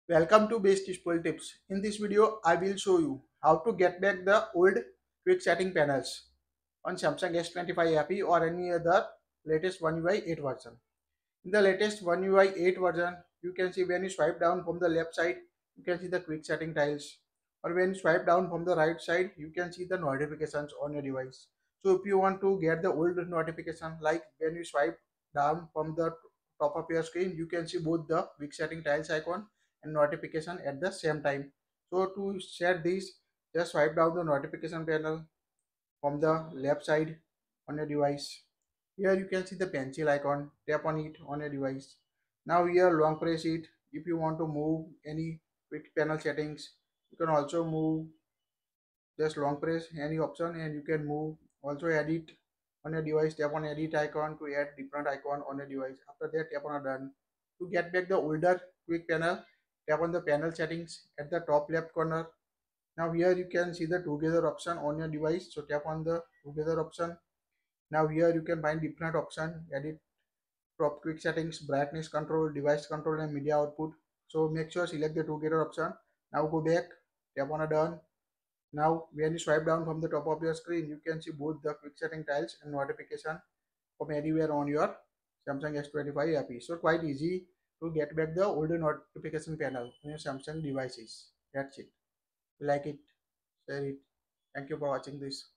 Welcome to Best Useful Tips. In this video, I will show you how to get back the old quick setting panels on Samsung S25 FE or any other latest One UI 8 version. In the latest One UI 8 version, you can see when you swipe down from the left side, you can see the quick setting tiles. Or when you swipe down from the right side, you can see the notifications on your device. So if you want to get the old notification, like when you swipe down from the top of your screen, you can see both the quick setting tiles icon and notification at the same time. So to set this, just swipe down the notification panel from the left side on your device. Here you can see the pencil icon, tap on it on your device. Now here long press it. If you want to move any quick panel settings, you can also move, just long press any option and you can move. Also edit on your device, tap on edit icon to add different icon on your device. After that, tap on done. To get back the older quick panel, tap on the panel settings at the top left corner. Now here you can see the together option on your device, so tap on the together option. Now here you can find different option, edit, crop, quick settings, brightness control, device control and media output. So make sure select the together option. Now go back, tap on a done. Now when you swipe down from the top of your screen, you can see both the quick setting tiles and notification from anywhere on your Samsung S25 FE. So quite easy to get back the older notification panel on your Samsung devices. That's it. Like it, share it. Thank you for watching this.